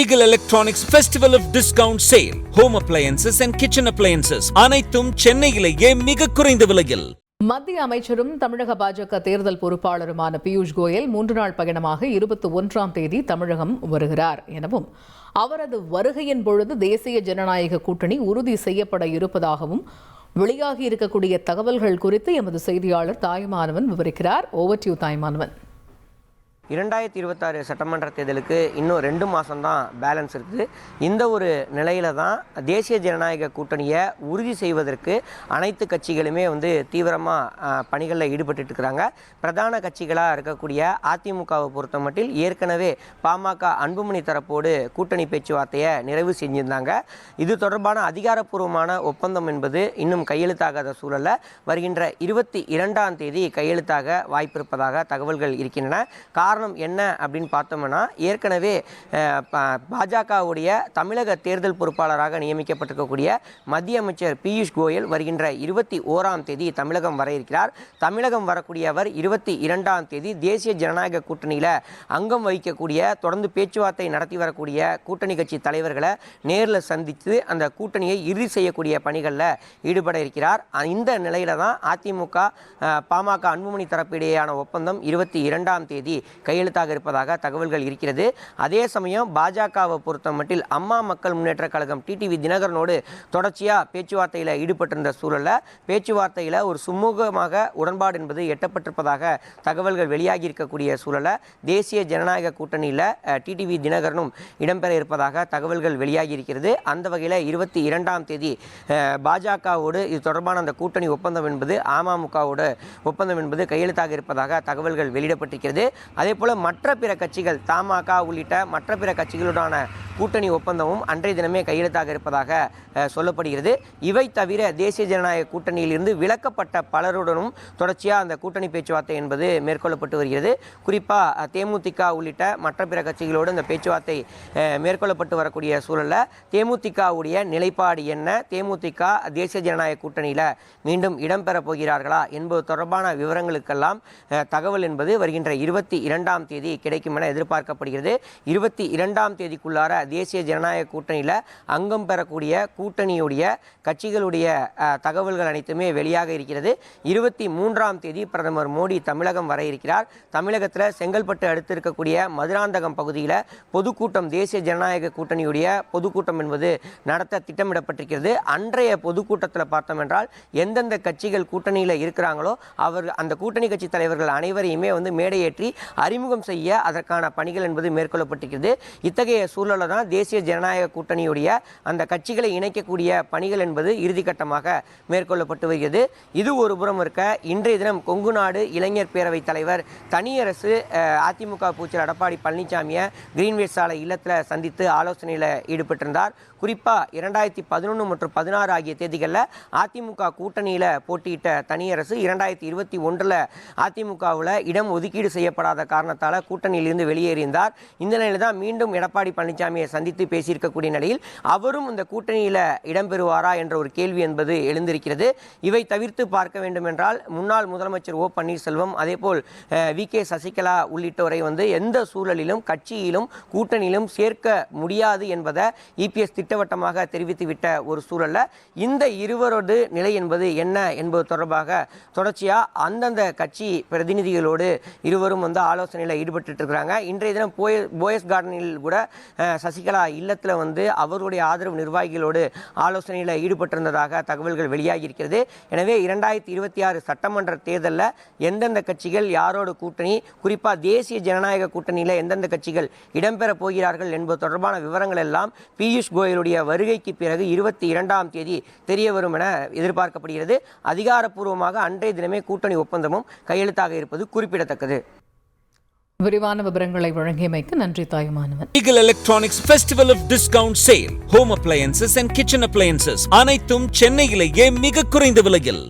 Eagle Electronics Festival of Discount Sale. Home appliances and kitchen appliances. அனைத்தும் சென்னையிலேயே மிக குறைந்த விலையில். மத்திய அமைச்சரும் தமிழக பாஜக தேர்தல் பொறுப்பாளருமான பியூஷ் கோயல் 3 நாள் பயணமாக 21ஆம் தேதி தமிழகம் வருகிறார் எனவும் அவரது வருகையின் பொழுது தேசிய ஜனநாயக கூட்டணி உறுதி செய்யப்பட இருப்பதாகவும் வெளியாகி இருக்கக்கூடிய தகவல்கள் குறித்து எமது செய்தியாளர் தாயுமானவன் விவரிக்கிறார். Over to you Thayumanavan. 2026 சட்டமன்ற தேர்தலுக்கு இன்னும் 2 மாதம்தான் பேலன்ஸ் இருக்குது. இந்த ஒரு நிலையில தான் தேசிய ஜனநாயக கூட்டணியை உறுதி செய்வதற்கு அனைத்து கட்சிகளுமே தீவிரமாக பணிகளில் ஈடுபட்டு இருக்கிறாங்க. பிரதான கட்சிகளாக இருக்கக்கூடிய அதிமுகவை பொறுத்த மட்டில் ஏற்கனவே பாமக அன்புமணி தரப்போடு கூட்டணி பேச்சுவார்த்தையை நிறைவு செஞ்சிருந்தாங்க. இது தொடர்பான அதிகாரப்பூர்வமான ஒப்பந்தம் என்பது இன்னும் கையெழுத்தாகாத சூழலில் வருகின்ற 22ஆம் தேதி கையெழுத்தாக வாய்ப்பிருப்பதாக தகவல்கள் இருக்கின்றன. காரணம் என்ன அப்படின்னு பார்த்தோம்னா, ஏற்கனவே பாஜகவுடைய தமிழக தேர்தல் பொறுப்பாளராக நியமிக்கப்பட்டிருக்கக்கூடிய மத்திய அமைச்சர் பியூஷ் கோயல் வருகின்ற 21ஆம் தேதி தமிழகம் வர இருக்கிறார். தமிழகம் வரக்கூடிய அவர் 22ஆம் தேதி தேசிய ஜனநாயக கூட்டணியில் அங்கம் வகிக்கக்கூடிய தொடர்ந்து பேச்சுவார்த்தை நடத்தி வரக்கூடிய கூட்டணி கட்சி தலைவர்களை நேரில் சந்தித்து அந்த கூட்டணியை இறுதி செய்யக்கூடிய பணிகளில் ஈடுபட இருக்கிறார். இந்த நிலையில தான் அதிமுக பாமக அன்புமணி தரப்பிடையேயான ஒப்பந்தம் 22ஆம் தேதி கையெழுத்தாக இருப்பதாக தகவல்கள் இருக்கிறது. அதே சமயம் பாஜகவை பொறுத்த மட்டில் அம்மா மக்கள் முன்னேற்ற கழகம் டிடிவி தினகரனோடு தொடர்ச்சியாக பேச்சுவார்த்தையில் ஈடுபட்டிருந்த சூழலில் பேச்சுவார்த்தையில் ஒரு சுமூகமாக உடன்பாடு என்பது எட்டப்பட்டிருப்பதாக தகவல்கள் வெளியாகி இருக்கக்கூடிய சூழலில் தேசிய ஜனநாயக கூட்டணியில் டிடிவி தினகரனும் இடம்பெற இருப்பதாக தகவல்கள் வெளியாகி இருக்கிறது. அந்த வகையில் 22ஆம் தேதி பாஜகவோடு இது தொடர்பான அந்த கூட்டணி ஒப்பந்தம் என்பது அமமுகவோட ஒப்பந்தம் என்பது கையெழுத்தாக இருப்பதாக தகவல்கள் வெளியிடப்பட்டிருக்கிறது. அதே போல மற்ற பிற கட்சிகள் தமாக உள்ளிட்ட மற்ற பிற கட்சிகளுடான கூட்டணி ஒப்பந்தமும் அன்றைய தினமே கையெழுத்தாக இருப்பதாக சொல்லப்படுகிறது. இவை தவிர தேசிய ஜனநாயக கூட்டணியிலிருந்து விலக்கப்பட்ட பலருடனும் தொடர்ச்சியாக அந்த கூட்டணி பேச்சுவார்த்தை என்பது மேற்கொள்ளப்பட்டு வருகிறது. குறிப்பாக தேமுதிக உள்ளிட்ட மற்ற பிற கட்சிகளோடு இந்த பேச்சுவார்த்தை மேற்கொள்ளப்பட்டு வரக்கூடிய சூழலில் தேமுதிகவுடைய நிலைப்பாடு என்ன, தேமுதிக தேசிய ஜனநாயக கூட்டணியில் மீண்டும் இடம்பெறப் போகிறார்களா என்பது தொடர்பான விவரங்களுக்கெல்லாம் தகவல் என்பது வருகின்ற 22ஆம் தேதி கிடைக்கும் என எதிர்பார்க்கப்படுகிறது. 22ஆம் தேதிக்குள்ளார தேசிய ஜனநாயக கூட்டணியில் அங்கம் பெறக்கூடிய கூட்டணியுடைய கட்சிகளுடைய தகவல்கள் அனைத்துமே வெளியாக இருக்கிறது. 23ஆம் தேதி பிரதமர் மோடி தமிழகம் வர இருக்கிறார். தமிழகத்தில் செங்கல்பட்டு அடுத்து இருக்கக்கூடிய மதுராந்தகம் பகுதியில் பொதுக்கூட்டம் தேசிய ஜனநாயக கூட்டணியுடைய பொதுக்கூட்டம் என்பது நடத்த திட்டமிடப்பட்டிருக்கிறது. அன்றைய பொதுக்கூட்டத்தில் பார்த்தோம் என்றால் எந்தெந்த கட்சிகள் கூட்டணியில் இருக்கிறாங்களோ அந்த கூட்டணி கட்சி தலைவர்கள் அனைவரையுமே மேடையேற்றி அறிமுகம் செய்ய அதற்கான பணிகள் என்பது மேற்கொள்ளப்பட்டிருக்கிறது. இத்தகைய சூழலில் தான் தேசிய ஜனநாயக கூட்டணியுடைய அந்த கட்சிகளை இணைக்கக்கூடிய பணிகள் என்பது இறுதிக்கட்டமாக மேற்கொள்ளப்பட்டு வருகிறது. இது ஒரு புறம் இருக்க, இன்றைய தினம் கொங்கு நாடு இளைஞர் பேரவைத் தலைவர் தனியரசு அதிமுக பூச்சர் எடப்பாடி பழனிசாமியை கிரீன்வேஸ் சாலை இல்லத்தில் சந்தித்து ஆலோசனையில் ஈடுபட்டிருந்தார். குறிப்பாக 2011 மற்றும் 16 ஆகிய தேதிகளில் அதிமுக கூட்டணியில் போட்டியிட்ட தனியரசு 2021 அதிமுகவில் இடம் ஒதுக்கீடு செய்யப்படாத காரணத்தால் கூட்டணியிலிருந்து வெளியேறியிருந்தார். இந்த நிலையில் தான் மீண்டும் எடப்பாடி பழனிசாமியை சந்தித்து பேசியிருக்கக்கூடிய நிலையில் அவரும் இந்த கூட்டணியில் இடம்பெறுவாரா என்ற ஒரு கேள்வி என்பது எழுந்திருக்கிறது. இவை தவிர்த்து பார்க்க வேண்டும் என்றால் முன்னாள் முதலமைச்சர் ஓ பன்னீர்செல்வம் அதேபோல் வி.கே. சசிகலா உள்ளிட்டோரை எந்த சூழலிலும் கட்சியிலும் கூட்டணியிலும் சேர்க்க முடியாது என்பதை இபிஎஸ் திட்டவட்டமாக தெரிவித்துவிட்ட ஒரு சூழலில் இந்த இருவரோடு நிலை என்பது என்ன என்பது தொடர்பாக தொடர்ச்சியாக அந்தந்த கட்சி பிரதிநிதிகளோடு இருவரும் ஆலோசனையில் ஈடுபட்டு இருக்கிறாங்க. இன்றைய தினம் போயஸ் கார்டனில் கூட சசிகலா இல்லத்தில் அவருடைய ஆதரவு நிர்வாகிகளோடு ஆலோசனையில் ஈடுபட்டிருந்ததாக தகவல்கள் வெளியாகி இருக்கிறது. எனவே 2026 சட்டமன்ற தேர்தலில் எந்தெந்த கட்சிகள் யாரோடு கூட்டணி, குறிப்பாக தேசிய ஜனநாயக கூட்டணியில் எந்தெந்த கட்சிகள் இடம்பெற போகிறார்கள் என்பது தொடர்பான விவரங்கள் எல்லாம் பியூஷ் கோயலுடைய வருகைக்கு பிறகு 22ஆம் தேதி தெரிய வரும் என எதிர்பார்க்கப்படுகிறது. அதிகாரப்பூர்வமாக அன்றைய தினமே கூட்டணி ஒப்பந்தமும் கையெழுத்தாக இருப்பது குறிப்பிடத்தக்கது. விரிவான விவரங்களை வழங்கியமைக்கு நன்றி Thayumanavan. Eagle Electronics Festival of Discount Sale. Home appliances and kitchen appliances அனைத்தும் சென்னையிலேயே மிக குறைந்த விலையில்.